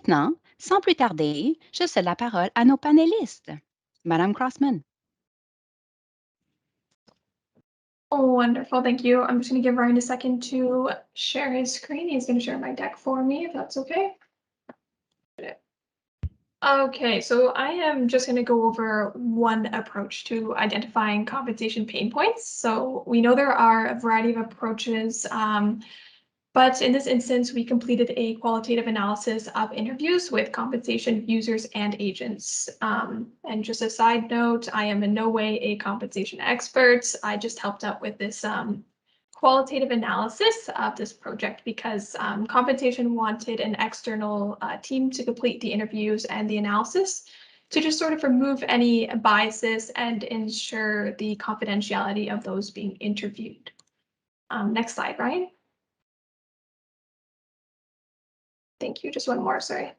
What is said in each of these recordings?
Maintenant, sans plus tarder, je cède la parole à nos panélistes. Madame Crossman. Oh, wonderful. Thank you. I'm just going to give Ryan a second to share his screen. He's going to share my deck for me, if that's okay. Okay, so I am just going to go over one approach to identifying compensation pain points. So we know there are a variety of approaches, but in this instance, we completed a qualitative analysis of interviews with compensation users and agents. And just a side note, I am in no way a compensation expert. I just helped out with this qualitative analysis of this project because compensation wanted an external team to complete the interviews and the analysis to just sort of remove any biases and ensure the confidentiality of those being interviewed. Next slide, Ryan. Thank you. Just one more, sorry.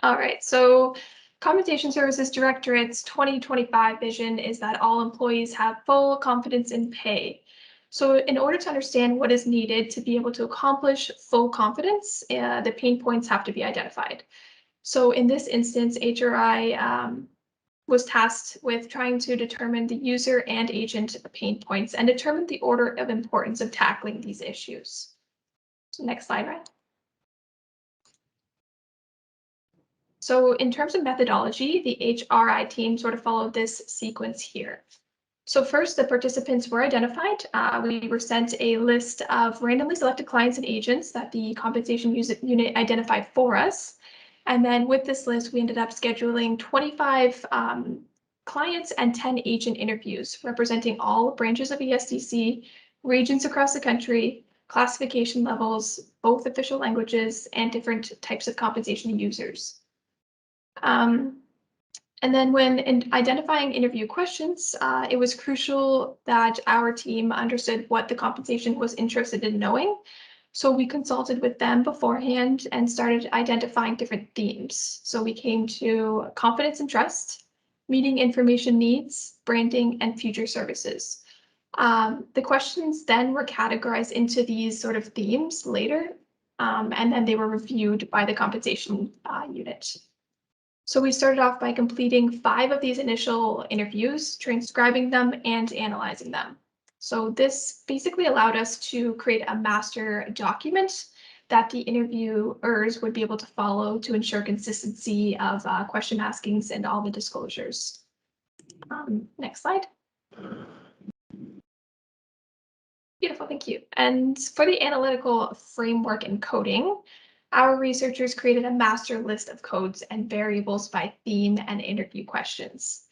All right, so Compensation Services Directorate's 2025 vision is that all employees have full confidence in pay. So in order to understand what is needed to be able to accomplish full confidence, the pain points have to be identified. So in this instance, HRI was tasked with trying to determine the user and agent pain points and determine the order of importance of tackling these issues. So next slide, Ryan. So in terms of methodology, the HRI team sort of followed this sequence here. So first, the participants were identified. We were sent a list of randomly selected clients and agents that the compensation unit identified for us. And then with this list, we ended up scheduling 25 clients and 10 agent interviews representing all branches of ESDC, regions across the country, classification levels, both official languages, and different types of compensation users. And then when identifying interview questions, it was crucial that our team understood what the compensation was interested in knowing. So we consulted with them beforehand and started identifying different themes. So we came to confidence and trust, meeting information needs, branding, and future services. The questions then were categorized into these sort of themes later, and then they were reviewed by the compensation unit. So we started off by completing 5 of these initial interviews, transcribing them and analyzing them. So this basically allowed us to create a master document that the interviewers would be able to follow to ensure consistency of question askings and all the disclosures. Next slide. Beautiful, thank you. And for the analytical framework and coding, our researchers created a master list of codes and variables by theme and interview questions.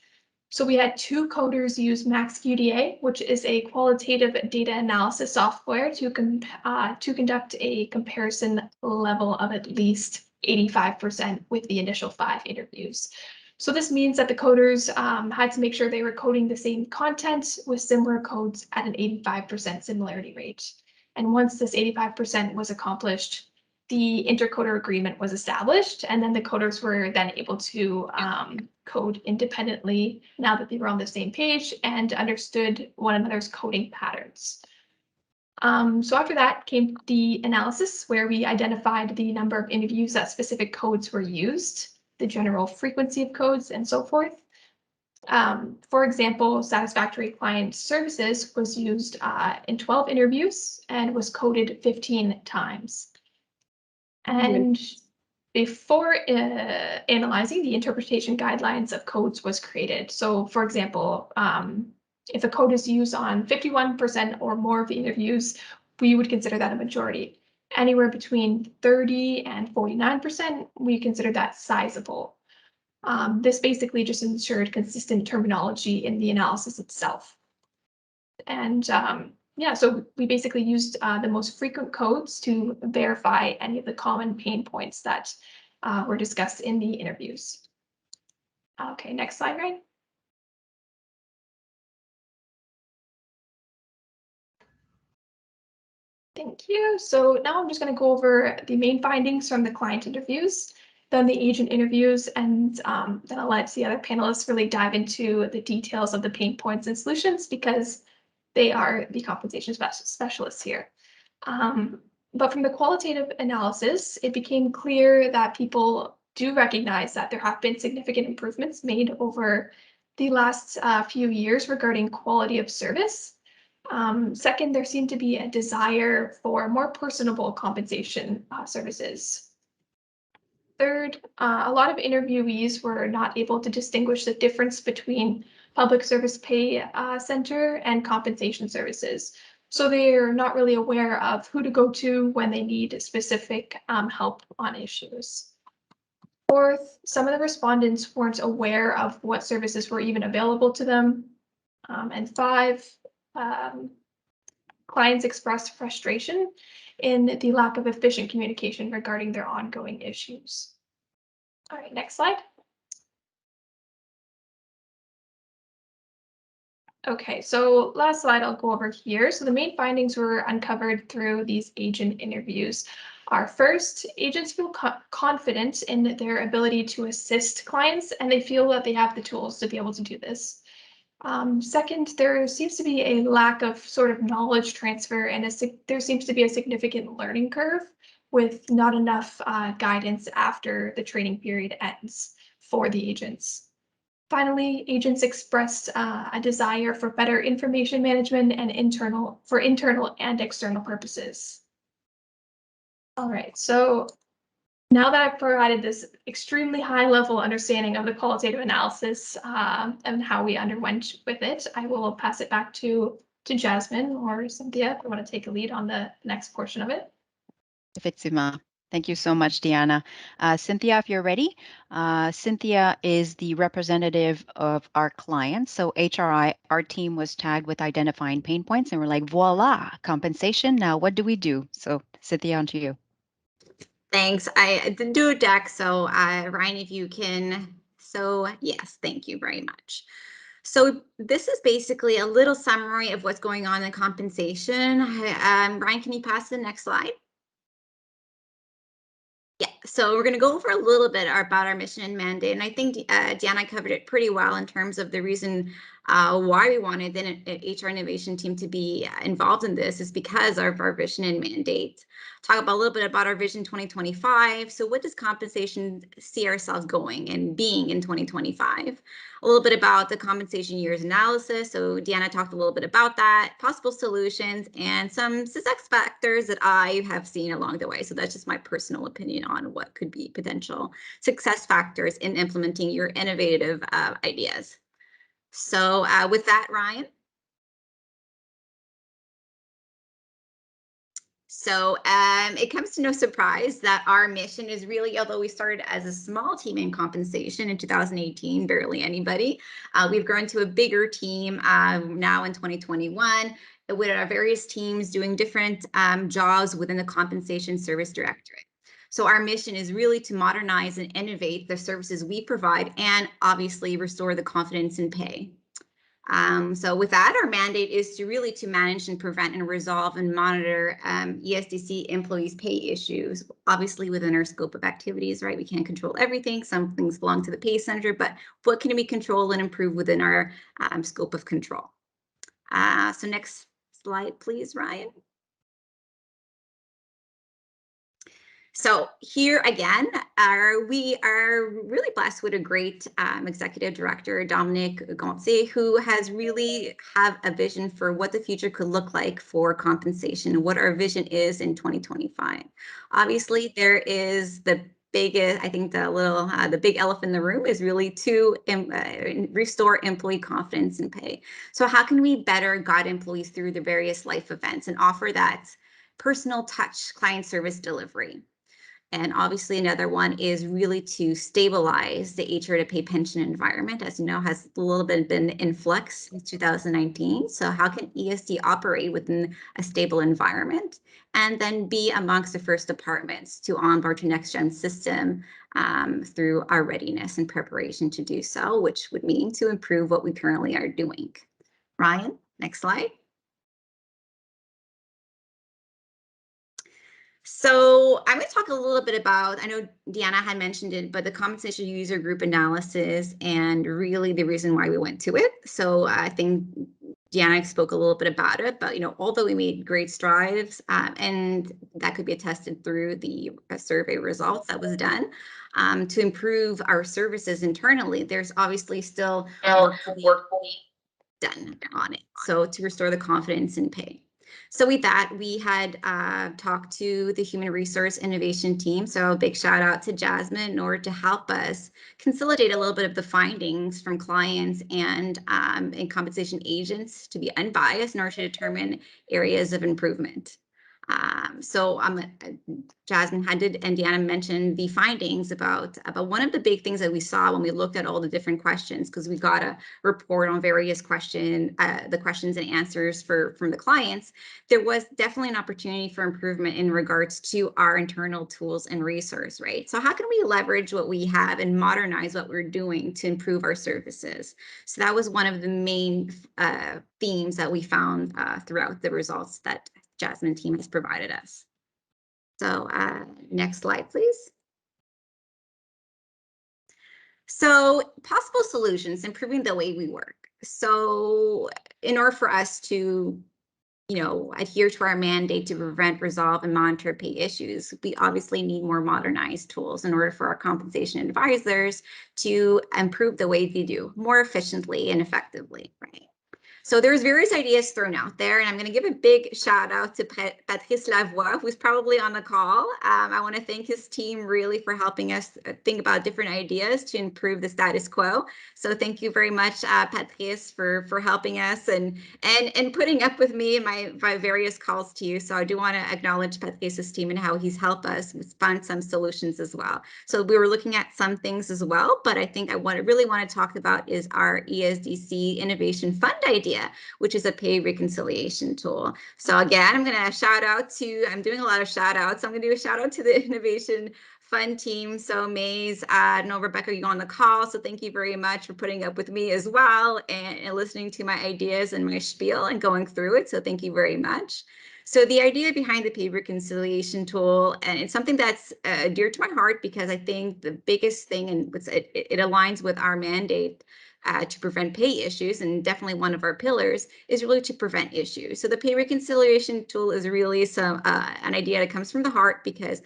So we had 2 coders use MaxQDA, which is a qualitative data analysis software to conduct a comparison level of at least 85% with the initial 5 interviews. So this means that the coders had to make sure they were coding the same content with similar codes at an 85% similarity rate. And once this 85% was accomplished, the intercoder agreement was established, and then the coders were then able to code independently now that they were on the same page and understood one another's coding patterns. So after that came the analysis, where we identified the number of interviews that specific codes were used, the general frequency of codes, and so forth. For example, satisfactory client services was used in 12 interviews and was coded 15 times. And before analyzing, the interpretation guidelines of codes was created. So for example, if a code is used on 51% or more of the interviews, we would consider that a majority. Anywhere between 30 and 49%, we consider that sizable. This basically just ensured consistent terminology in the analysis itself. And yeah, so we basically used the most frequent codes to verify any of the common pain points that were discussed in the interviews. Okay, next slide, Ryan. Thank you. So now I'm just going to go over the main findings from the client interviews, then the agent interviews, and then I'll let the other panelists really dive into the details of the pain points and solutions because they are the compensation specialists here. But from the qualitative analysis, it became clear that people do recognize that there have been significant improvements made over the last few years regarding quality of service. Second, there seemed to be a desire for more personable compensation services. Third, a lot of interviewees were not able to distinguish the difference between public service pay center and compensation services. So they're not really aware of who to go to when they need specific help on issues. Fourth, some of the respondents weren't aware of what services were even available to them. And five, um, clients expressed frustration in the lack of efficient communication regarding their ongoing issues. All right, next slide. Okay, so last slide I'll go over here. So the main findings were uncovered through these agent interviews are first, agents feel confident in their ability to assist clients and they feel that they have the tools to be able to do this. Second, there seems to be a lack of sort of knowledge transfer and there seems to be a significant learning curve with not enough guidance after the training period ends for the agents. Finally, agents expressed a desire for better information management and internal and external purposes. All right, so now that I've provided this extremely high level understanding of the qualitative analysis and how we underwent with it, I will pass it back to Jasmine or Cynthia if you want to take a lead on the next portion of it. Effectivement. Thank you so much, Diana. Cynthia, if you're ready. Cynthia is the representative of our clients. So HRI, our team was tagged with identifying pain points and we're like, voila, compensation. Now what do we do? So Cynthia, on to you. Thanks. I didn't do a deck, so Ryan, if you can. So yes, thank you very much. So this is basically a little summary of what's going on in compensation. Ryan, can you pass the next slide? Yeah, so we're going to go over a little bit about our mission and mandate, and I think Deanna covered it pretty well in terms of the reason why we wanted the HR innovation team to be involved in this is because of our vision and mandate. Talk about a little bit about our vision 2025. So what does compensation see ourselves going and being in 2025? A little bit about the compensation years analysis. So Deanna talked a little bit about that, possible solutions, and some success factors that I have seen along the way. So that's just my personal opinion on what could be potential success factors in implementing your innovative ideas. So with that, Ryan. So it comes to no surprise that our mission is really, although we started as a small team in compensation in 2018, barely anybody, we've grown to a bigger team now in 2021 with our various teams doing different jobs within the compensation service directorate. So our mission is really to modernize and innovate the services we provide and obviously restore the confidence in pay. So with that, our mandate is to really to manage and prevent and resolve and monitor ESDC employees' pay issues, obviously within our scope of activities, right? We can't control everything. Some things belong to the pay center, but what can we control and improve within our scope of control? So next slide, please, Ryan. So here again, we are really blessed with a great executive director, Dominic Gonce, who has really have a vision for what the future could look like for compensation, what our vision is in 2025. Obviously, there is the biggest, I think the big elephant in the room is really to restore employee confidence in pay. So how can we better guide employees through the various life events and offer that personal touch client service delivery? And obviously another one is really to stabilize the HR to pay pension environment, as you know, has a little bit been in flux since 2019. So how can ESD operate within a stable environment and then be amongst the first departments to onboard to next gen system through our readiness and preparation to do so, which would mean to improve what we currently are doing. Ryan, next slide. So I'm going to talk a little bit about, I know Deanna had mentioned it, but the compensation user group analysis and really the reason why we went to it. So I think Deanna spoke a little bit about it, but although we made great strides, and that could be attested through the survey results that was done to improve our services internally, there's obviously still work done on it. So to restore the confidence in pay. So with that, we had talked to the human resource innovation team. So a big shout out to Jasmine in order to help us consolidate a little bit of the findings from clients and compensation agents to be unbiased in order to determine areas of improvement. So Jasmine and Deanna mentioned the findings about one of the big things that we saw when we looked at all the different questions, because we got a report on various the questions and answers from the clients. There was definitely an opportunity for improvement in regards to our internal tools and resource, right? So how can we leverage what we have and modernize what we're doing to improve our services? So that was one of the main themes that we found throughout the results that Jasmine team has provided us. So next slide, please. So possible solutions, improving the way we work. So in order for us to adhere to our mandate to prevent, resolve, and monitor pay issues, we obviously need more modernized tools in order for our compensation advisors to improve the way they do more efficiently and effectively, right? So there's various ideas thrown out there, and I'm going to give a big shout out to Patrice Lavoie, who's probably on the call. I want to thank his team really for helping us think about different ideas to improve the status quo. So thank you very much, Patrice, for helping us and putting up with me in my various calls to you. So I do want to acknowledge Patrice's team and how he's helped us find some solutions as well. So we were looking at some things as well, but I think I really want to talk about is our ESDC Innovation Fund idea, which is a pay reconciliation tool. So again, I'm going to I'm doing a lot of shout outs. I'm going to do a shout out to the Innovation Fund team. So Maze, I know Rebecca, you're on the call. So thank you very much for putting up with me as well and listening to my ideas and my spiel and going through it. So thank you very much. So the idea behind the pay reconciliation tool, and it's something that's dear to my heart because I think the biggest thing, and it aligns with our mandate to prevent pay issues, and definitely one of our pillars is really to prevent issues. So the pay reconciliation tool is really an idea that comes from the heart because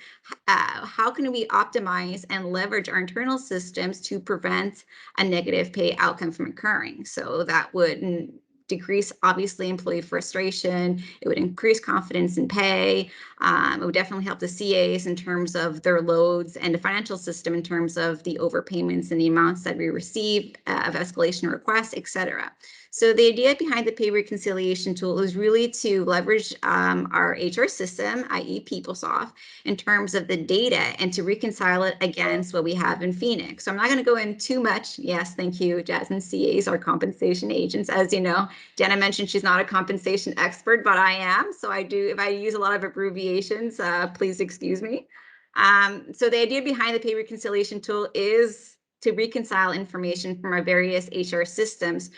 how can we optimize and leverage our internal systems to prevent a negative pay outcome from occurring? So that would decrease, obviously, employee frustration. It would increase confidence in pay. It would definitely help the CAs in terms of their loads and the financial system in terms of the overpayments and the amounts that we receive of escalation requests, et cetera. So the idea behind the pay reconciliation tool is really to leverage our HR system, i.e. PeopleSoft, in terms of the data and to reconcile it against what we have in Phoenix. So I'm not going to go in too much. Yes, thank you, Jasmine. CAs are compensation agents. As you know, Jenna mentioned she's not a compensation expert, but I am. So if I use a lot of abbreviations, please excuse me. So the idea behind the pay reconciliation tool is to reconcile information from our various HR systems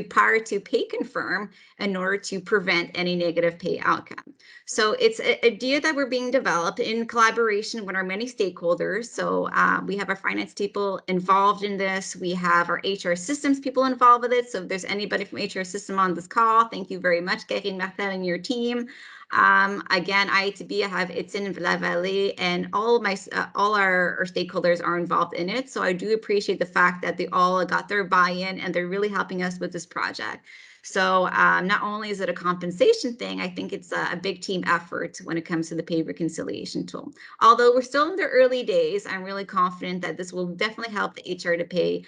prior to pay confirm in order to prevent any negative pay outcome. So it's an idea that we're being developed in collaboration with our many stakeholders. So we have our finance people involved in this. We have our HR systems people involved with it. So if there's anybody from HR system on this call, thank you very much, Karin Martin and your team. Again, I have Etienne Lavallee, and all our stakeholders are involved in it. So I do appreciate the fact that they all got their buy-in and they're really helping us with this project. So not only is it a compensation thing, I think it's a big team effort when it comes to the pay reconciliation tool. Although we're still in the early days, I'm really confident that this will definitely help the HR to pay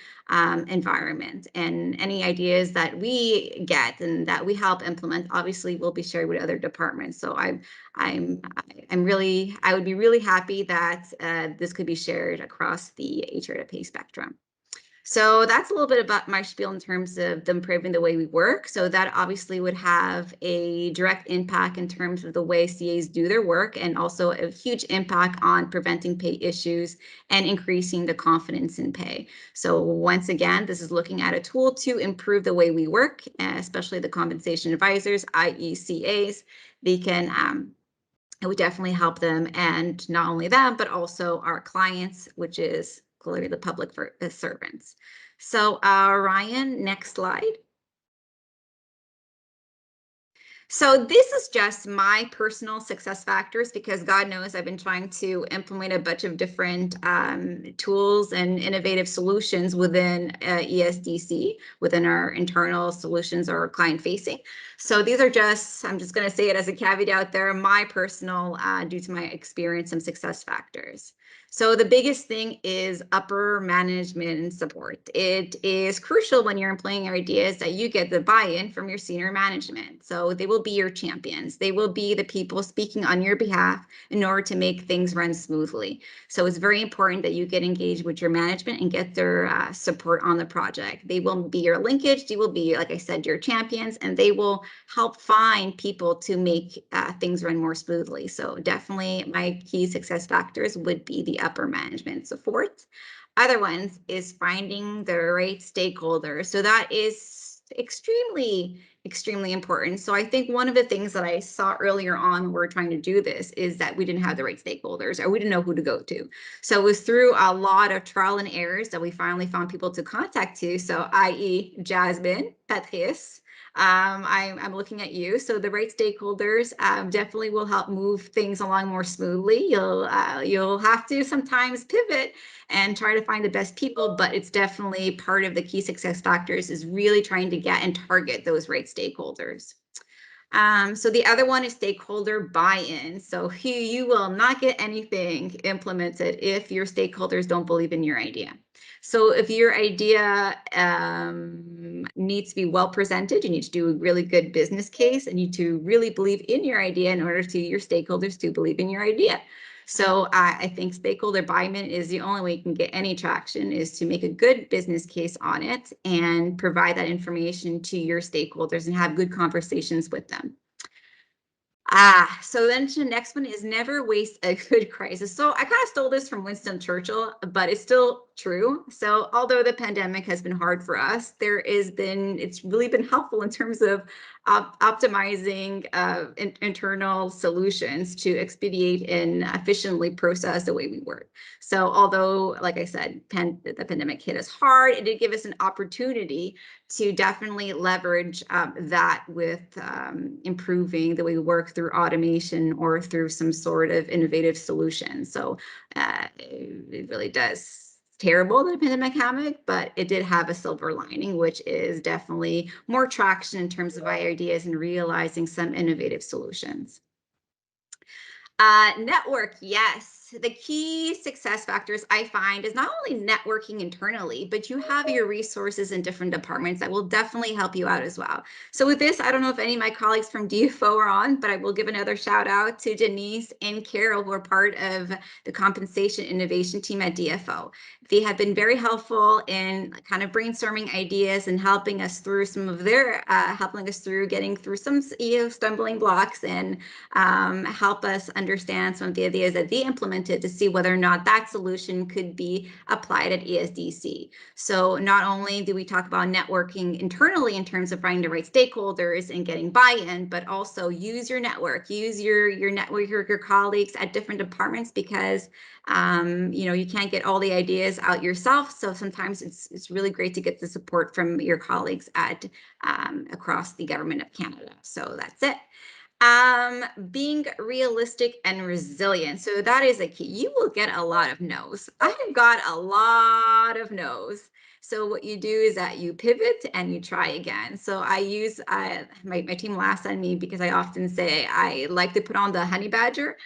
environment, and any ideas that we get and that we help implement obviously will be shared with other departments. So I would be really happy that this could be shared across the HR to pay spectrum. So that's a little bit about my spiel in terms of improving the way we work. So that obviously would have a direct impact in terms of the way CAs do their work, and also a huge impact on preventing pay issues and increasing the confidence in pay. So once again, this is looking at a tool to improve the way we work, especially the compensation advisors, i.e. CAs. They can it would definitely help them, and not only them, but also our clients, which is clearly the public servants. So Ryan, next slide. So this is just my personal success factors, because God knows I've been trying to implement a bunch of different tools and innovative solutions within ESDC, within our internal solutions or client facing. So these are just, I'm just going to say it as a caveat out there, my personal, due to my experience, some success factors. So the biggest thing is upper management and support. It is crucial when you're employing your ideas that you get the buy-in from your senior management. So they will be your champions. They will be the people speaking on your behalf in order to make things run smoothly. So it's very important that you get engaged with your management and get their support on the project. They will be your linkage. They will be, like I said, your champions, and they will help find people to make things run more smoothly. So definitely my key success factors would be the upper management support. Other ones is finding the right stakeholders. So that is extremely important. So I think one of the things that I saw earlier on when we were trying to do this is that we didn't have the right stakeholders, or we didn't know who to go to. So it was through a lot of trial and errors that we finally found people to contact to. So i.e. Jasmine, Patrice, I'm looking at you. So the right stakeholders definitely will help move things along more smoothly. You'll have to sometimes pivot and try to find the best people, but it's definitely part of the key success factors is really trying to get and target those right stakeholders. So the other one is stakeholder buy-in. So you will not get anything implemented if your stakeholders don't believe in your idea. So if your idea needs to be well presented, you need to do a really good business case, and you need to really believe in your idea in order to your stakeholders to believe in your idea. So I think stakeholder buy-in is the only way you can get any traction, is to make a good business case on it and provide that information to your stakeholders and have good conversations with them. So then the next one is never waste a good crisis. So I kind of stole this from Winston Churchill, but it's still true. So although the pandemic has been hard for us, it's really been helpful in terms of optimizing internal solutions to expedite and efficiently process the way we work. So although, like I said, the pandemic hit us hard, it did give us an opportunity to definitely leverage that with improving the way we work through automation or through some sort of innovative solution. So it really does. Terrible, the pandemic, but it did have a silver lining, which is definitely more traction in terms of ideas and realizing some innovative solutions. Network, yes. The key success factors I find is not only networking internally, but you have your resources in different departments that will definitely help you out as well. So with this, I don't know if any of my colleagues from DFO are on, but I will give another shout out to Denise and Carol, who are part of the compensation innovation team at DFO. They have been very helpful in kind of brainstorming ideas and helping us through some of their, getting through some stumbling blocks, and help us understand some of the ideas that they implemented to see whether or not that solution could be applied at ESDC. So not only do we talk about networking internally in terms of finding the right stakeholders and getting buy-in, but also use your network, use your network, your colleagues at different departments, because you can't get all the ideas out yourself. So sometimes it's really great to get the support from your colleagues at across the government of Canada. So that's it. Being realistic and resilient. So that is a key. You will get a lot of no's. I have got a lot of no's. So what you do is that you pivot and you try again. So I use, my team laughs at me because I often say I like to put on the honey badger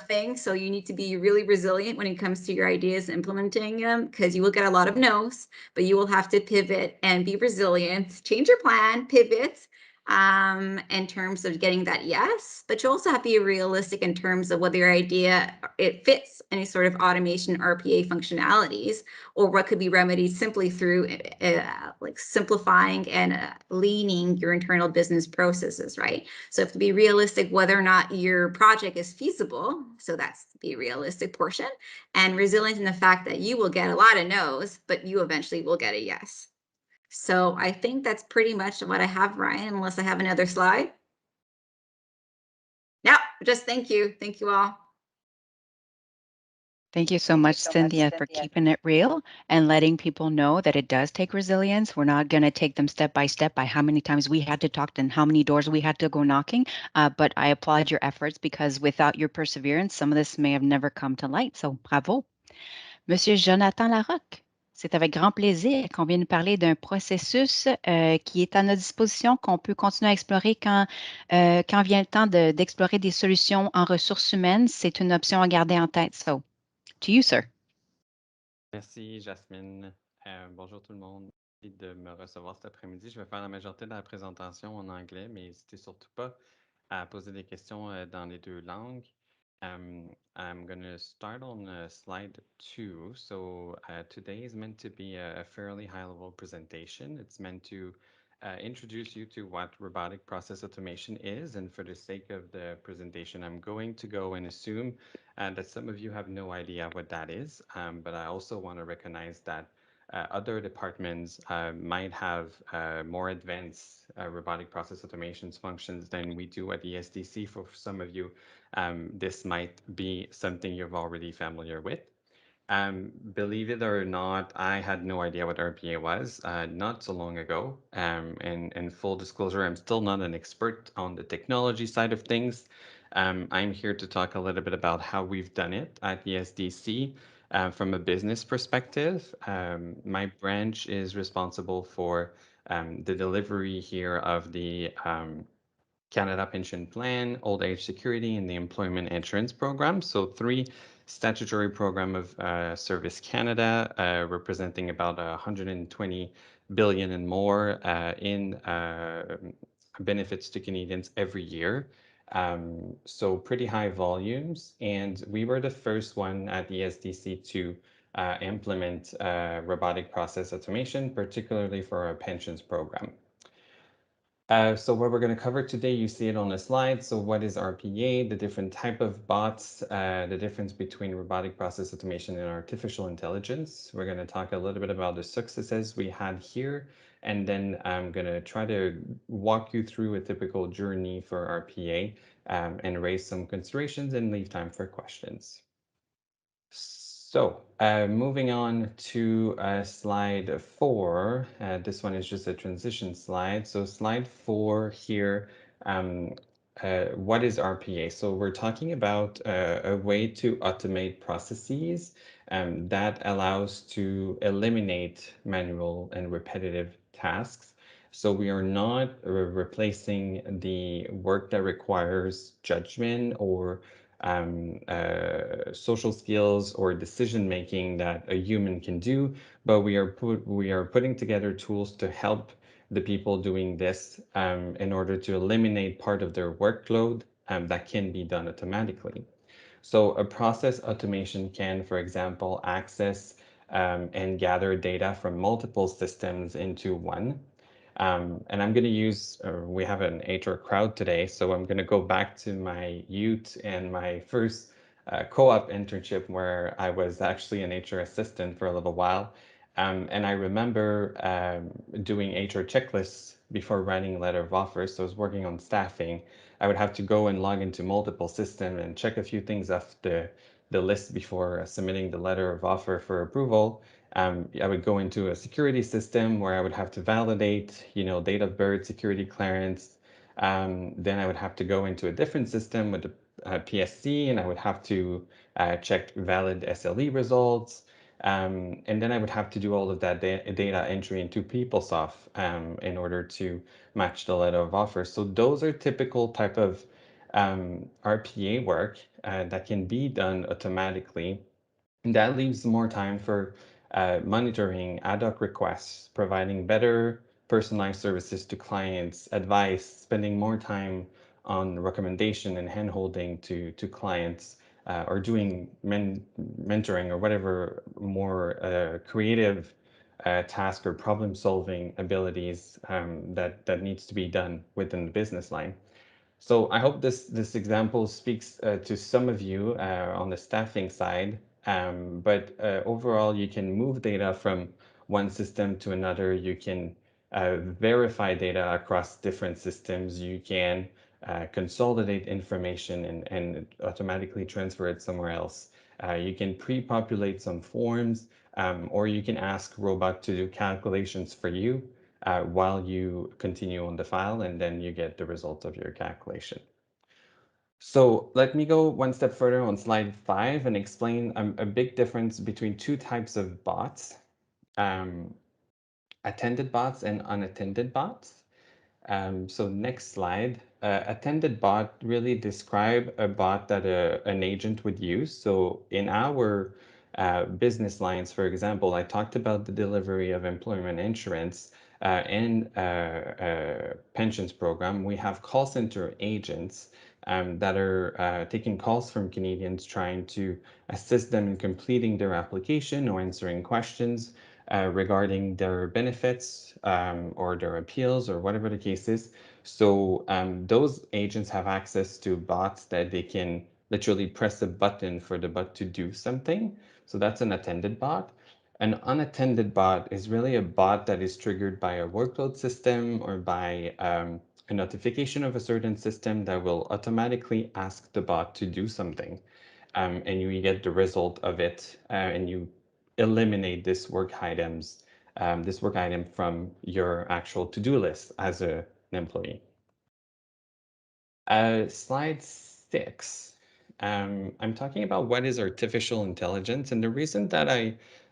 thing. So you need to be really resilient when it comes to your ideas, implementing them, because you will get a lot of no's, but you will have to pivot and be resilient, change your plan, pivot, in terms of getting that yes, but you also have to be realistic in terms of whether your idea, it fits any sort of automation RPA functionalities, or what could be remedied simply through like simplifying and leaning your internal business processes, right? So you have to be realistic whether or not your project is feasible. So that's the realistic portion, and resilient in the fact that you will get a lot of no's, but you eventually will get a yes. So I think that's pretty much what I have, Ryan, unless I have another slide. No, just thank you. Thank you all. Thank you so much, Cynthia, for keeping it real and letting people know that it does take resilience. We're not going to take them step by how many times we had to talk and how many doors we had to go knocking. But I applaud your efforts because without your perseverance, some of this may have never come to light. So bravo. Monsieur Jonathan Larocque, c'est avec grand plaisir qu'on vient nous parler d'un processus qui est à notre disposition, qu'on peut continuer à explorer quand vient le temps d'explorer des solutions en ressources humaines. C'est une option à garder en tête. So, to you, sir. Merci, Jasmine. Bonjour tout le monde. Merci de me recevoir cet après-midi. Je vais faire la majorité de la présentation en anglais, mais n'hésitez surtout pas à poser des questions dans les deux langues. I'm going to start on slide 2. So today is meant to be a fairly high-level presentation. It's meant to introduce you to what robotic process automation is. And for the sake of the presentation, I'm going to go and assume that some of you have no idea what that is. But I also want to recognize that other departments might have more advanced robotic process automations functions than we do at ESDC. For some of you, this might be something you're already familiar with. Believe it or not, I had no idea what RPA was not so long ago. And full disclosure, I'm still not an expert on the technology side of things. I'm here to talk a little bit about how we've done it at ESDC from a business perspective. My branch is responsible for the delivery here of the Canada Pension Plan, Old Age Security, and the Employment Insurance Program. So 3 statutory program of Service Canada, representing about 120 billion and more in benefits to Canadians every year. So pretty high volumes. And we were the first one at the ESDC to implement robotic process automation, particularly for our pensions program. So what we're going to cover today, you see it on the slide. So what is RPA, the different type of bots, the difference between robotic process automation and artificial intelligence. We're going to talk a little bit about the successes we had here. And then I'm going to try to walk you through a typical journey for RPA and raise some considerations and leave time for questions. So moving on to slide 4, this one is just a transition slide. So slide 4 here, what is RPA? So we're talking about a way to automate processes that allows to eliminate manual and repetitive tasks. So we are not replacing the work that requires judgment or social skills or decision making that a human can do, but we are putting together tools to help the people doing this in order to eliminate part of their workload that can be done automatically. So a process automation can, for example, access and gather data from multiple systems into one. And I'm going to use, we have an HR crowd today, so I'm going to go back to my youth and my first co-op internship where I was actually an HR assistant for a little while. And I remember doing HR checklists before writing a letter of offer. So I was working on staffing. I would have to go and log into multiple systems and check a few things off the list before submitting the letter of offer for approval. I would go into a security system where I would have to validate, date of birth, security clearance. Then I would have to go into a different system with the PSC, and I would have to check valid SLE results. And then I would have to do all of that data entry into PeopleSoft in order to match the letter of offer. So those are typical type of RPA work that can be done automatically. And that leaves more time for monitoring ad hoc requests, providing better personalized services to clients, advice, spending more time on recommendation and handholding to clients, or doing mentoring or whatever more creative task or problem solving abilities that needs to be done within the business line. So I hope this example speaks to some of you on the staffing side, but overall you can move data from one system to another. You can verify data across different systems. You can consolidate information and automatically transfer it somewhere else. You can pre-populate some forms, or you can ask robot to do calculations for you while you continue on the file, and then you get the result of your calculation. So let me go one step further on slide 5 and explain a big difference between two types of bots, attended bots and unattended bots. So next slide, attended bot really describe a bot that an agent would use. So in our business lines, for example, I talked about the delivery of employment insurance and pensions program. We have call center agents that are taking calls from Canadians trying to assist them in completing their application or answering questions regarding their benefits or their appeals or whatever the case is. So those agents have access to bots that they can literally press a button for the bot to do something. So that's an attended bot. An unattended bot is really a bot that is triggered by a workload system or by a notification of a certain system that will automatically ask the bot to do something. And you get the result of it, and you eliminate this work item from your actual to-do list as an employee. Slide 6. I'm talking about what is artificial intelligence, and the reason that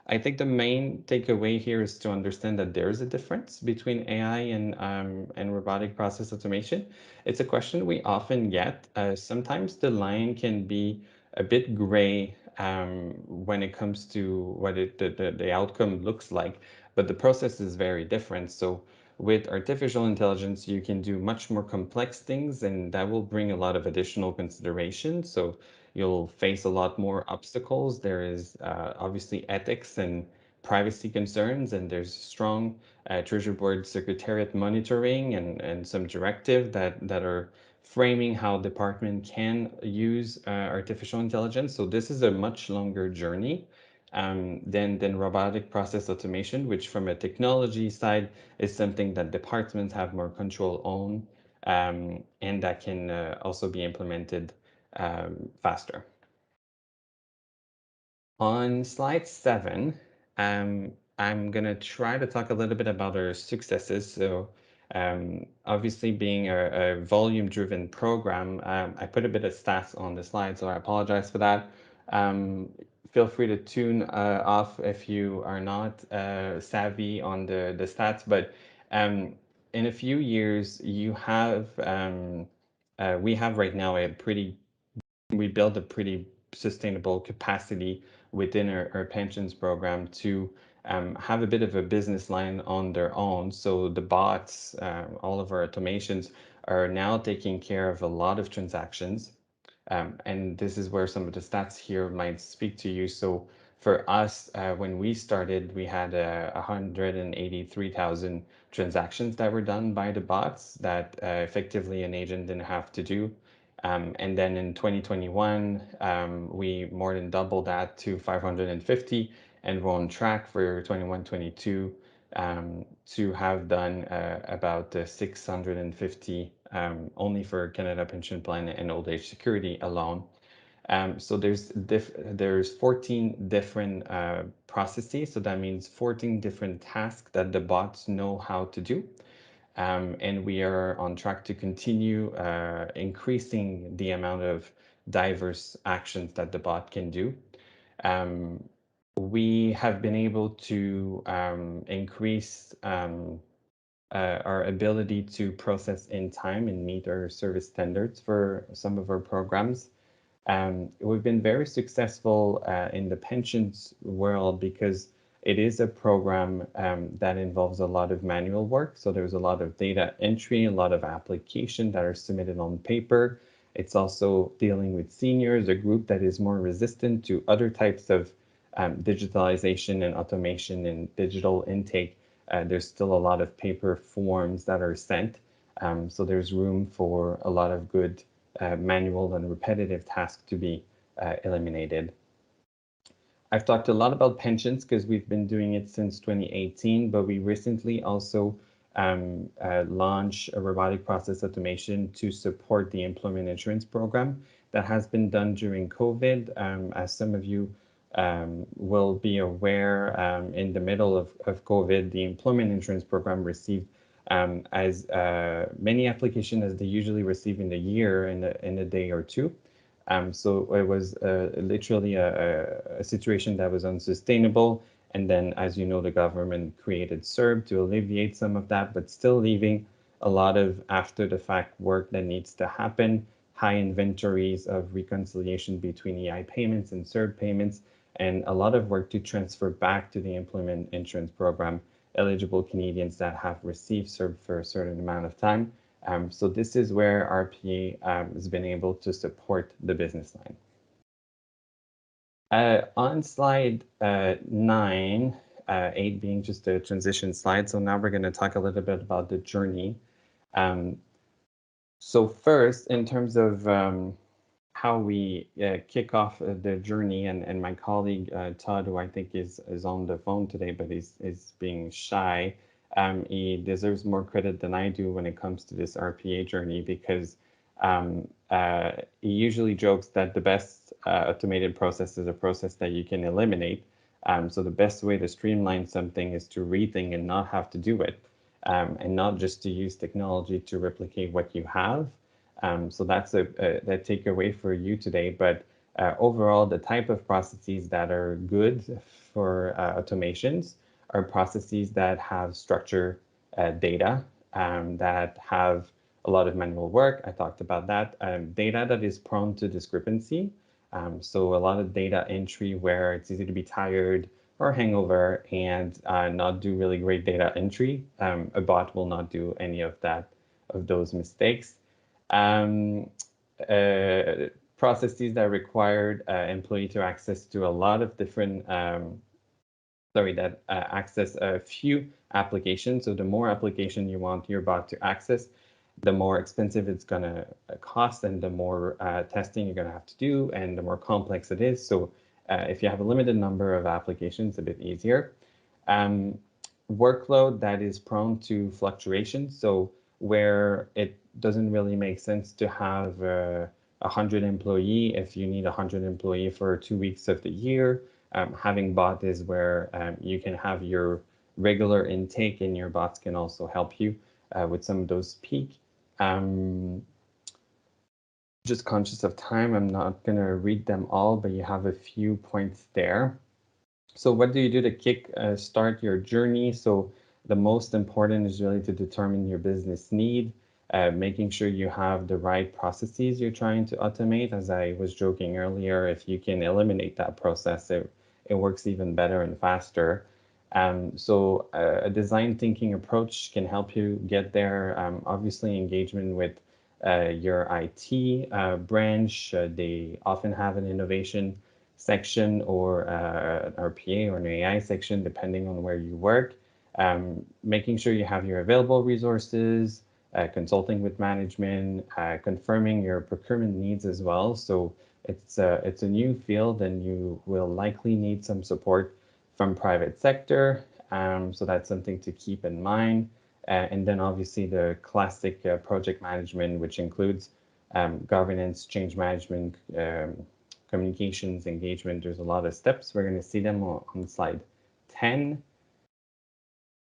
I think the main takeaway here is to understand that there is a difference between AI and robotic process automation. It's a question we often get. Sometimes the line can be a bit gray when it comes to what the outcome looks like, but the process is very different. So with artificial intelligence, you can do much more complex things, and that will bring a lot of additional considerations. So you'll face a lot more obstacles. There is obviously ethics and privacy concerns, and there's strong Treasury Board Secretariat monitoring and some directive that are framing how department can use artificial intelligence. So this is a much longer journey than robotic process automation, which from a technology side is something that departments have more control on, and that can also be implemented faster. On slide 7, I'm going to try to talk a little bit about our successes. So obviously being a volume-driven program, I put a bit of stats on the slide, so I apologize for that. Feel free to tune off if you are not savvy on the stats, but in a few years, we have right now we built a pretty sustainable capacity within our pensions program to have a bit of a business line on their own. So the bots, all of our automations are now taking care of a lot of transactions. And this is where some of the stats here might speak to you. So for us, when we started, we had 183,000 transactions that were done by the bots that effectively an agent didn't have to do. And then in 2021, we more than doubled that to 550, and we're on track for 21-22 to have done about 650 only for Canada Pension Plan and Old Age Security alone. So there's 14 different processes. So that means 14 different tasks that the bots know how to do. And we are on track to continue increasing the amount of diverse actions that the bot can do. We have been able to increase our ability to process in time and meet our service standards for some of our programs. We've been very successful in the pensions world because it is a program that involves a lot of manual work. So there's a lot of data entry, a lot of applications that are submitted on paper. It's also dealing with seniors, a group that is more resistant to other types of digitalization and automation and digital intake. There's still a lot of paper forms that are sent. So there's room for a lot of good manual and repetitive tasks to be eliminated. I've talked a lot about pensions because we've been doing it since 2018, but we recently also launch a robotic process automation to support the employment insurance program that has been done during COVID. As some of you will be aware, in the middle of COVID, the employment insurance program received as many applications as they usually receive in a year in a day or two. So it was literally a situation that was unsustainable. And then, as you know, the government created CERB to alleviate some of that, but still leaving a lot of after the fact work that needs to happen, high inventories of reconciliation between EI payments and CERB payments, and a lot of work to transfer back to the employment insurance program eligible Canadians that have received CERB for a certain amount of time. So this is where RPA has been able to support the business line. On slide 9, 8 being just a transition slide. So now we're going to talk a little bit about the journey. So first, in terms of how we kick off the journey, and my colleague Todd, who I think is on the phone today, but is being shy, he deserves more credit than I do when it comes to this RPA journey, because he usually jokes that the best automated process is a process that you can eliminate. So the best way to streamline something is to rethink and not have to do it, and not just to use technology to replicate what you have. So that's that takeaway for you today. But overall, the type of processes that are good for automations are processes that have structured data, that have a lot of manual work. I talked about that. Data that is prone to discrepancy. So a lot of data entry where it's easy to be tired or hangover and not do really great data entry. A bot will not do any of those mistakes. Processes that required employee to access to a lot of different access a few applications. So the more application you want your bot to access, the more expensive it's going to cost, and the more testing you're going to have to do, and the more complex it is. So if you have a limited number of applications, a bit easier. Workload that is prone to fluctuation. So where it doesn't really make sense to have 100 employee if you need 100 employee for 2 weeks of the year. Having bot is where you can have your regular intake, and your bots can also help you with some of those peak. Just conscious of time, I'm not going to read them all, but you have a few points there. So what do you do to start your journey? So the most important is really to determine your business need, making sure you have the right processes you're trying to automate. As I was joking earlier, if you can eliminate that process, it works even better and faster. So a design thinking approach can help you get there. Obviously, engagement with your IT branch. They often have an innovation section or an RPA or an AI section, depending on where you work. Making sure you have your available resources, consulting with management, confirming your procurement needs as well. So it's a new field, and you will likely need some support from private sector. So that's something to keep in mind. And then obviously the classic project management, which includes governance, change management, communications, engagement. There's a lot of steps. We're going to see them on slide 10.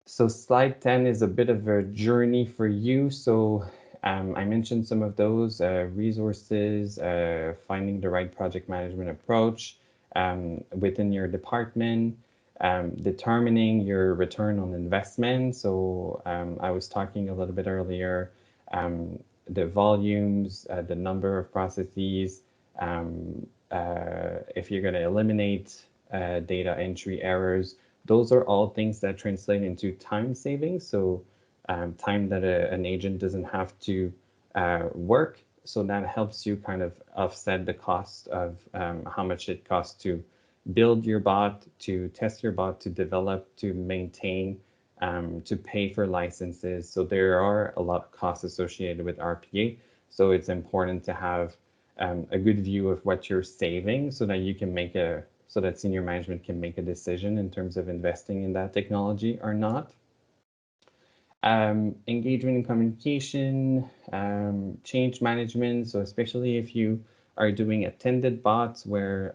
So slide 10 is a bit of a journey for you. So I mentioned some of those resources, finding the right project management approach within your department, determining your return on investment. So I was talking a little bit earlier, the volumes, the number of processes, if you're going to eliminate data entry errors. Those are all things that translate into time savings. So time that an agent doesn't have to work. So that helps you kind of offset the cost of how much it costs to build your bot, to test your bot, to develop, to maintain, to pay for licenses. So there are a lot of costs associated with RPA. So it's important to have a good view of what you're saving, so that you can so that senior management can make a decision in terms of investing in that technology or not. Engagement and communication, change management. So especially if you are doing attended bots where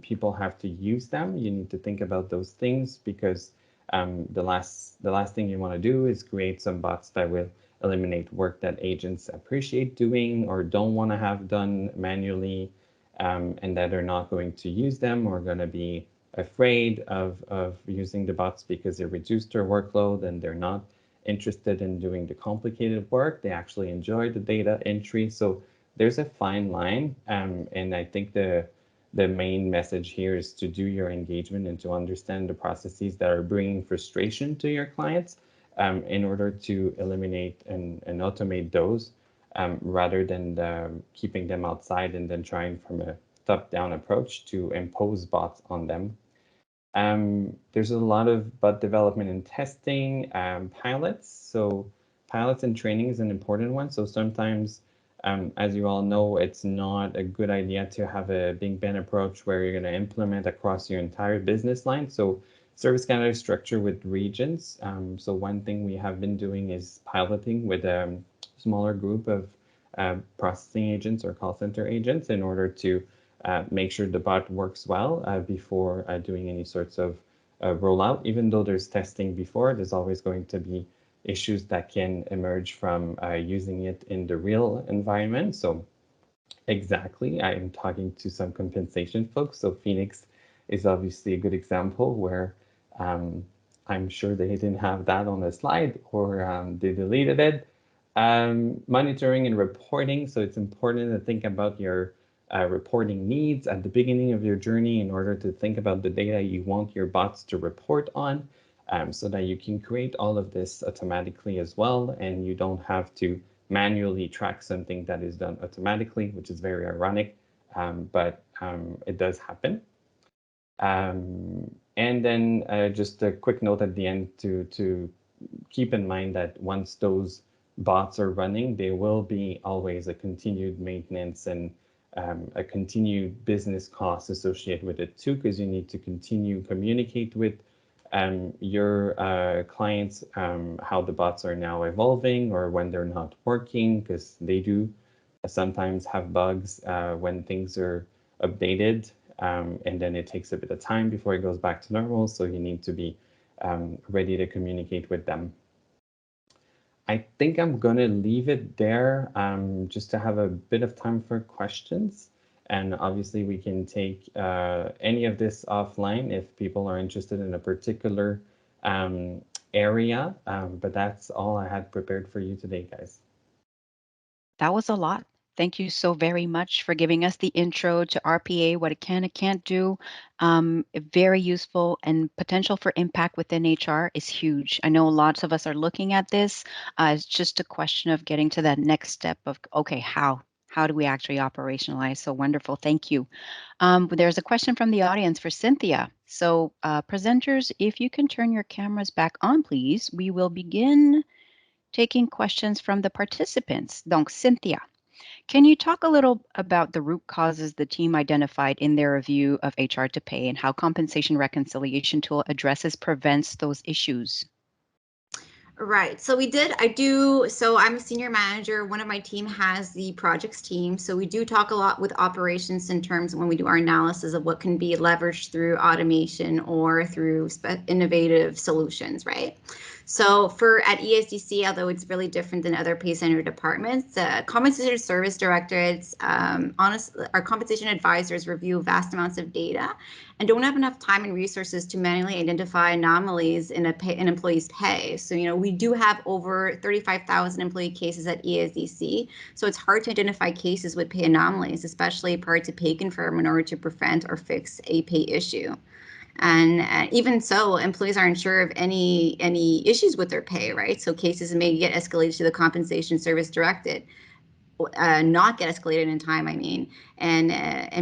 people have to use them, you need to think about those things, because the last thing you want to do is create some bots that will eliminate work that agents appreciate doing or don't want to have done manually, and that are not going to use them or going to be afraid of using the bots because they reduce their workload and they're not interested in doing the complicated work. They actually enjoy the data entry. So there's a fine line. And I think the main message here is to do your engagement and to understand the processes that are bringing frustration to your clients, in order to eliminate and automate those, rather than keeping them outside and then trying from a top-down approach to impose bots on them. There's a lot of bot development and testing, pilots. So pilots and training is an important one. So sometimes, as you all know, it's not a good idea to have a Big Bang approach where you're going to implement across your entire business line. So Service Canada is structured with regions. So one thing we have been doing is piloting with a smaller group of processing agents or call center agents in order to make sure the bot works well before doing any sorts of rollout. Even though there's testing before, there's always going to be issues that can emerge from using it in the real environment. So exactly, I am talking to some compensation folks. So Phoenix is obviously a good example where I'm sure they didn't have that on the slide, or they deleted it. Monitoring and reporting. So it's important to think about your reporting needs at the beginning of your journey in order to think about the data you want your bots to report on, so that you can create all of this automatically as well, and you don't have to manually track something that is done automatically, which is very ironic, but it does happen. And then just a quick note at the end to keep in mind that once those bots are running, there will be always a continued maintenance and a continued business cost associated with it too, because you need to continue communicate with your clients how the bots are now evolving or when they're not working, because they do sometimes have bugs when things are updated, and then it takes a bit of time before it goes back to normal. So you need to be ready to communicate with them. I think I'm going to leave it there just to have a bit of time for questions. And obviously we can take any of this offline if people are interested in a particular area. But that's all I had prepared for you today, guys. That was a lot. Thank you so very much for giving us the intro to RPA, what it can and can't do. Very useful, and potential for impact within HR is huge. I know lots of us are looking at this. It's just a question of getting to that next step of, okay, how do we actually operationalize? So wonderful. Thank you. There's a question from the audience for Cynthia. So presenters, if you can turn your cameras back on, please, we will begin taking questions from the participants. Donc, Cynthia, can you talk a little about the root causes the team identified in their review of HR to pay and how compensation reconciliation tool addresses, prevents those issues? Right. So so I'm a senior manager. One of my team has the projects team. So we do talk a lot with operations in terms of when we do our analysis of what can be leveraged through automation or through innovative solutions, right? So at ESDC, although it's really different than other pay center departments, compensation service directorates, our compensation advisors review vast amounts of data and don't have enough time and resources to manually identify anomalies in an employee's pay. So, we do have over 35,000 employee cases at ESDC. So it's hard to identify cases with pay anomalies, especially prior to pay confirm, in order to prevent or fix a pay issue. And even so, employees aren't sure of any issues with their pay, right? So cases may get escalated to the compensation service directed. Not get escalated in time, and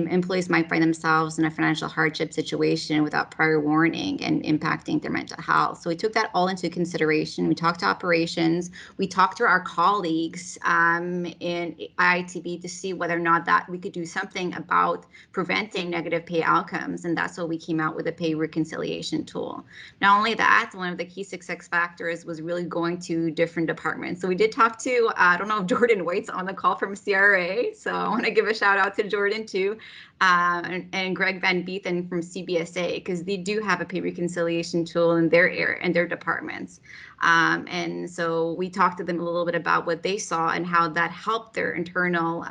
employees might find themselves in a financial hardship situation without prior warning and impacting their mental health. So we took that all into consideration. We talked to operations, we talked to our colleagues in IITB to see whether or not that we could do something about preventing negative pay outcomes, and that's what we came out with a pay reconciliation tool. Not only that, one of the key success factors was really going to different departments. So we did talk to, I don't know if Jordan White's on the call from CRA, so I want to give a shout out to Jordan too, and Greg Van Beethen from CBSA, because they do have a pay reconciliation tool in their area and their departments. And so we talked to them a little bit about what they saw and how that helped their internal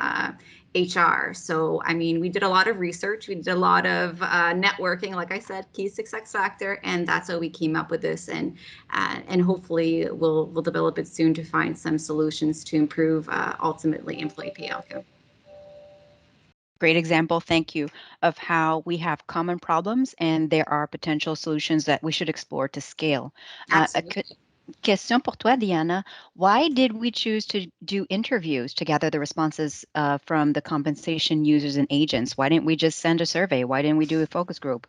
HR. So, I mean, we did a lot of research, we did a lot of networking, like I said, key success factor, and that's how we came up with this. And hopefully we'll develop it soon to find some solutions to improve ultimately employee pay outcome. Great example, thank you, of how we have common problems and there are potential solutions that we should explore to scale. Absolutely. Question pour toi, Diana. Why did we choose to do interviews to gather the responses from the compensation users and agents? Why didn't we just send a survey? Why didn't we do a focus group?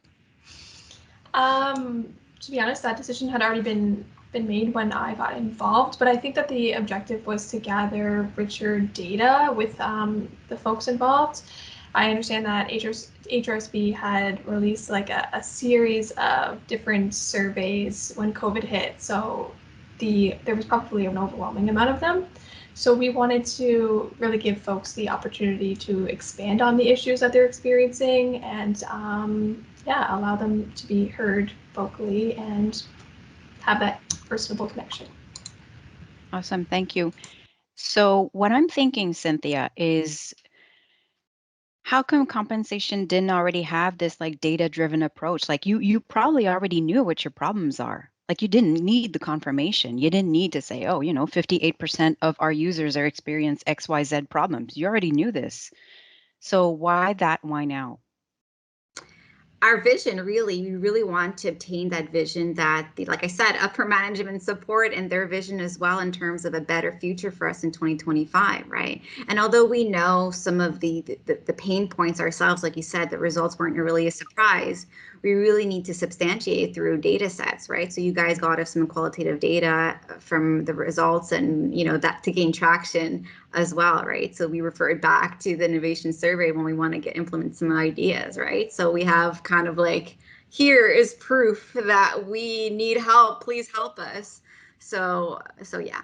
To be honest, that decision had already been made when I got involved, but I think that the objective was to gather richer data with the folks involved. I understand that HRSB had released like a series of different surveys when COVID hit, so there was probably an overwhelming amount of them. So we wanted to really give folks the opportunity to expand on the issues that they're experiencing and yeah, allow them to be heard vocally and have that personable connection. Awesome, thank you. So what I'm thinking, Cynthia, is how come compensation didn't already have this like data-driven approach? Like you probably already knew what your problems are. Like you didn't need the confirmation. You didn't need to say, oh, 58% of our users are experience XYZ problems. You already knew this. So why that? Why now? Our vision, really, we really want to obtain that vision that, like I said, upper management support and their vision as well in terms of a better future for us in 2025, right? And although we know some of the pain points ourselves, like you said, the results weren't really a surprise, we really need to substantiate through data sets, right? So you guys got us some qualitative data from the results and, that to gain traction as well, right? So we referred back to the innovation survey when we want to implement some ideas, right? So we have kind of like, here is proof that we need help, please help us. So yeah.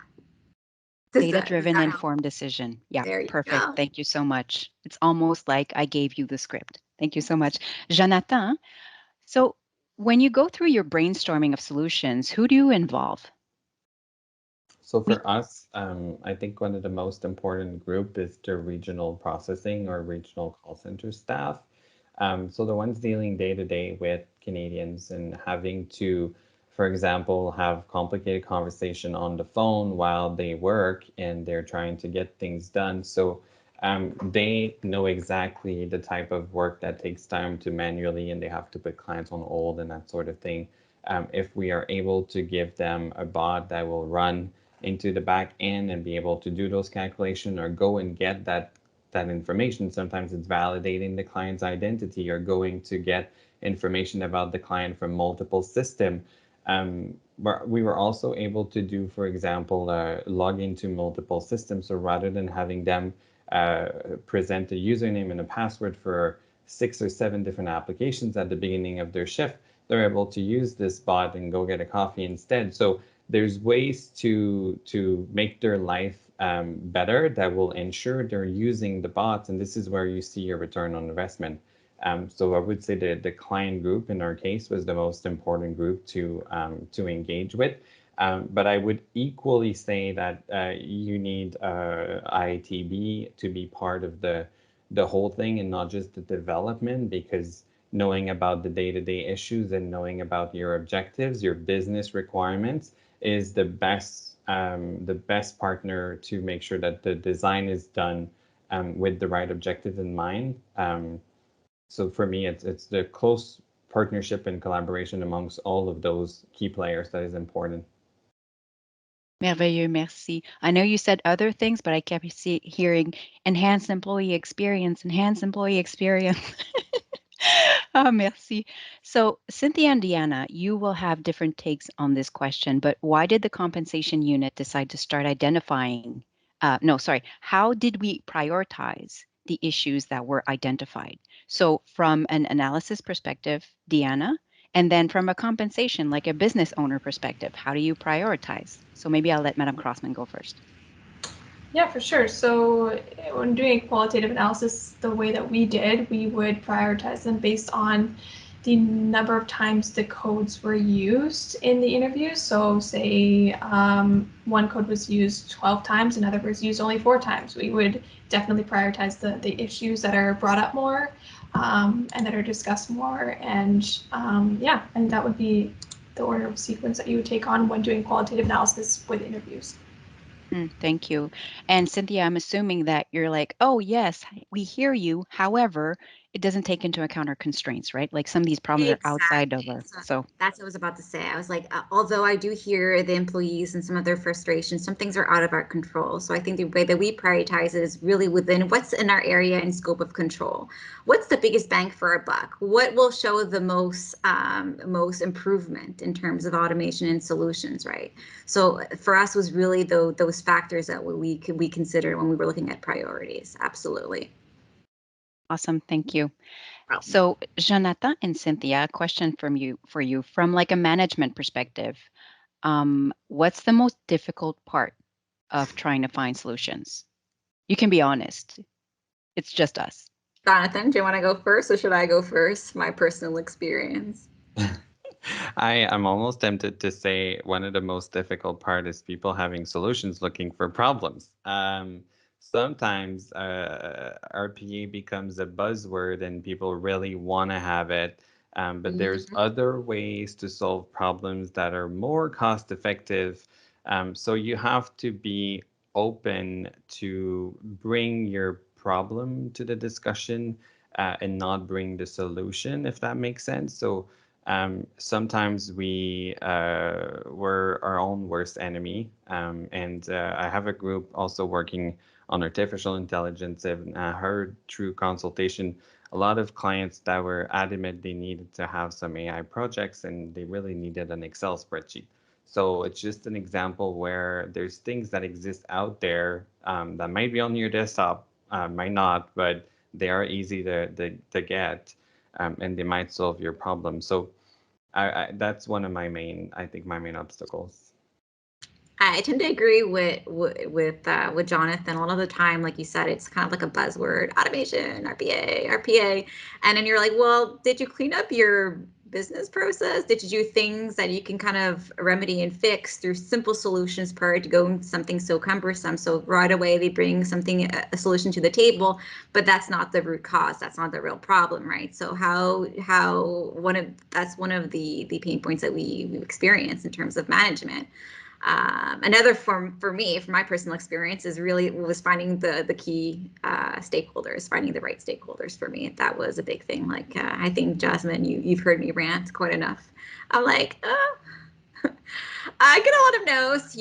Data-driven informed decision. Yeah, there you perfect. go. Thank you so much. It's almost like I gave you the script. Thank you so much. Jonathan, so when you go through your brainstorming of solutions, who do you involve? So for us, I think one of the most important group is the regional processing or regional call center staff. So the ones dealing day to day with Canadians and having to, for example, have complicated conversation on the phone while they work and they're trying to get things done. So they know exactly the type of work that takes time to manually, and they have to put clients on hold and that sort of thing. If we are able to give them a bot that will run into the back end and be able to do those calculations or go and get that information. Sometimes it's validating the client's identity or going to get information about the client from multiple systems. But we were also able to do, for example, log into multiple systems. So rather than having them present a username and a password for 6 or 7 different applications at the beginning of their shift, they're able to use this bot and go get a coffee instead. So there's ways to make their life better that will ensure they're using the bots, and this is where you see your return on investment. So I would say the client group in our case was the most important group to engage with. But I would equally say that you need IITB to be part of the whole thing and not just the development, because knowing about the day-to-day issues and knowing about your objectives, your business requirements is the best partner to make sure that the design is done with the right objective in mind. So for me, it's the close partnership and collaboration amongst all of those key players that is important. Merveilleux, merci. I know you said other things, but I kept hearing enhanced employee experience, enhanced employee experience. Ah, merci. So, Cynthia and Deanna, you will have different takes on this question, but why did the compensation unit decide to start identifying? No, sorry. How did we prioritize the issues that were identified? So, from an analysis perspective, Deanna, and then from a compensation, like a business owner perspective, how do you prioritize? So, maybe I'll let Madame Crossman go first. Yeah, for sure. So when doing a qualitative analysis, the way that we did, we would prioritize them based on the number of times the codes were used in the interview. So say one code was used 12 times, another was used only 4 times. We would definitely prioritize the issues that are brought up more and that are discussed more. And yeah, and that would be the order of sequence that you would take on when doing qualitative analysis with interviews. Thank you. And Cynthia, I'm assuming that you're like, oh, yes, we hear you. However, it doesn't take into account our constraints, right? Like some of these problems are outside of Exactly. our, So so that's what I was about to say. I was like, although I do hear the employees and some of their frustrations, some things are out of our control. So I think the way that we prioritize is really within what's in our area and scope of control. What's the biggest bang for our buck? What will show the most improvement in terms of automation and solutions, right? So for us was really those factors that we considered when we were looking at priorities. Absolutely. awesome. Thank you. Problem. So Jonathan and Cynthia, a question for you from like a management perspective. What's the most difficult part of trying to find solutions? You can be honest. It's just us. Jonathan, do you want to go first or should I go first? My personal experience. I'm almost tempted to say one of the most difficult part is people having solutions looking for problems. Sometimes RPA becomes a buzzword and people really want to have it, but there's other ways to solve problems that are more cost effective. So you have to be open to bring your problem to the discussion and not bring the solution, if that makes sense. So sometimes we're our own worst enemy. And I have a group also working on artificial intelligence, and I heard through consultation a lot of clients that were adamant they needed to have some AI projects and they really needed an Excel spreadsheet. So it's just an example where there's things that exist out there that might be on your desktop, might not, but they are easy to get, and they might solve your problem. So that's one of my main, I think, my main obstacles. I tend to agree with Jonathan. A lot of the time, like you said, it's kind of like a buzzword: automation, RPA, and then you're like, well, did you clean up your business process? Did you do things that you can kind of remedy and fix through simple solutions prior to going something so cumbersome? So right away they bring something, a solution to the table, but that's not the root cause. That's not the real problem, right? So that's one of the pain points that we experience in terms of management. Another form for me, from my personal experience, is really was finding the key stakeholders, finding the right stakeholders for me. That was a big thing. Like I think Jasmine, you've heard me rant quite enough. I'm like, I get a lot of no's.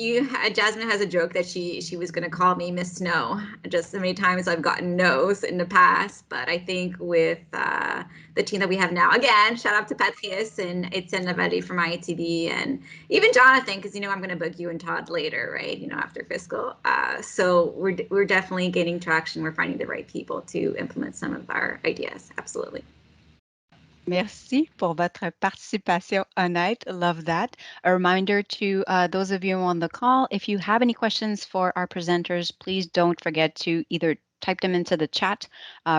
Jasmine has a joke that she was going to call me Miss Snow. Just so many times I've gotten no's in the past, but I think with the team that we have now, again, shout out to Patrice and Etienne Lavallée from ITV, and even Jonathan, because I'm going to bug you and Todd later, right? After fiscal. So we're definitely gaining traction. We're finding the right people to implement some of our ideas. Absolutely. Merci pour votre participation honnête. Love that. A reminder to those of you on the call, if you have any questions for our presenters, please don't forget to either type them into the chat,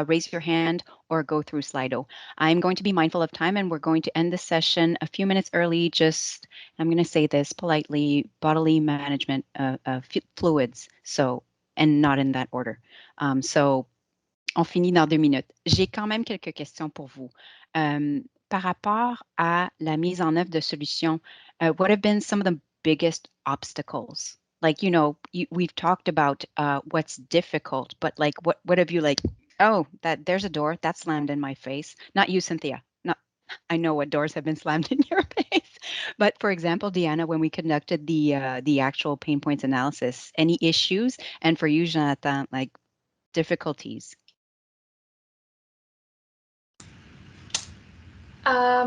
raise your hand, or go through Slido. I'm going to be mindful of time and we're going to end the session a few minutes early. I'm going to say this politely, bodily management fluids. So, and not in that order. So on finit dans 2 minutes. J'ai quand même quelques questions pour vous. Par rapport à la mise en œuvre de solutions, what have been some of the biggest obstacles? Like, we've talked about what's difficult, but like, what have you like, oh, there's a door that slammed in my face. Not you, Cynthia. Not, I know what doors have been slammed in your face. But for example, Deanna, when we conducted the actual pain points analysis, any issues, and for you, Jonathan, like difficulties?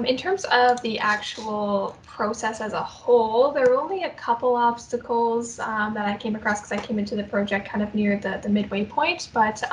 In terms of the actual process as a whole, there were only a couple obstacles that I came across because I came into the project kind of near the midway point, but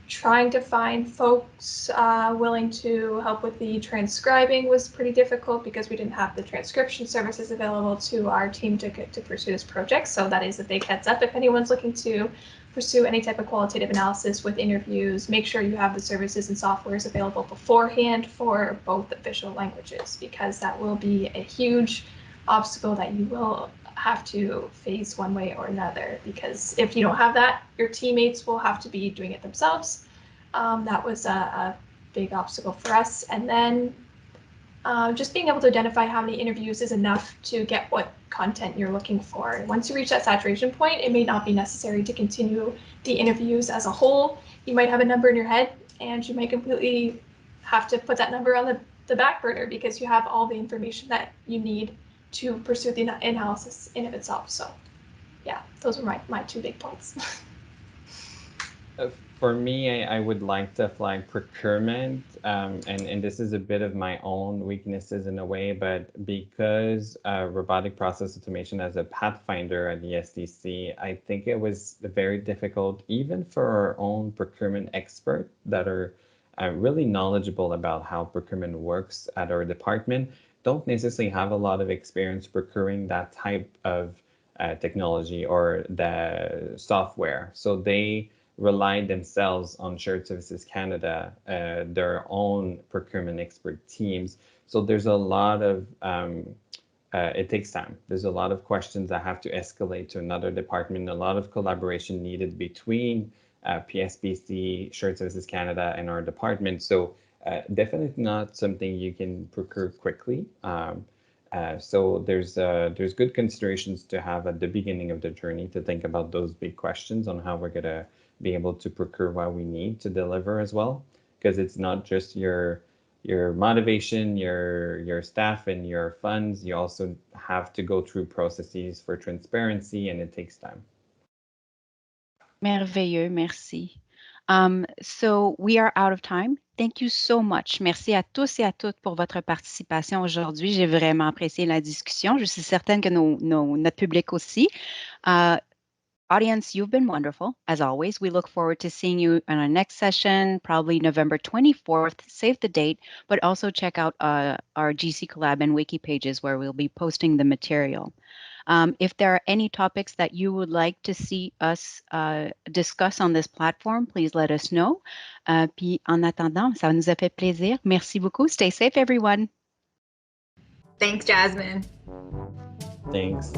trying to find folks willing to help with the transcribing was pretty difficult because we didn't have the transcription services available to our team to pursue this project. So that is a big heads up. If anyone's looking to pursue any type of qualitative analysis with interviews, make sure you have the services and softwares available beforehand for both official languages, because that will be a huge obstacle that you will have to face one way or another, because if you don't have that, your teammates will have to be doing it themselves. That was a big obstacle for us. And then just being able to identify how many interviews is enough to get what content you're looking for. Once you reach that saturation point, it may not be necessary to continue the interviews as a whole. You might have a number in your head and you might completely have to put that number on the back burner because you have all the information that you need to pursue the analysis in of itself. So yeah, those were my two big points. For me, I would like to flag procurement, and this is a bit of my own weaknesses in a way, but because robotic process automation as a pathfinder at the SDC, I think it was very difficult, even for our own procurement experts that are really knowledgeable about how procurement works at our department, don't necessarily have a lot of experience procuring that type of technology or the software. So they rely themselves on Shared Services Canada, their own procurement expert teams. So there's a lot of, it takes time. There's a lot of questions that have to escalate to another department, a lot of collaboration needed between PSBC, Shared Services Canada, and our department. So definitely not something you can procure quickly. So there's good considerations to have at the beginning of the journey to think about those big questions on how we're gonna be able to procure what we need to deliver as well, because it's not just your motivation, your staff, and your funds. You also have to go through processes for transparency, and it takes time. Merveilleux, merci. So we are out of time. Thank you so much. Merci à tous et à toutes pour votre participation aujourd'hui. J'ai vraiment apprécié la discussion. Je suis certaine que notre public aussi. Audience, you've been wonderful, as always. We look forward to seeing you on our next session, probably November 24th. Save the date, but also check out our GC Collab and Wiki pages where we'll be posting the material. If there are any topics that you would like to see us discuss on this platform, please let us know. Puis en attendant, ça nous a fait plaisir. Merci beaucoup. Stay safe, everyone. Thanks, Jasmine. Thanks.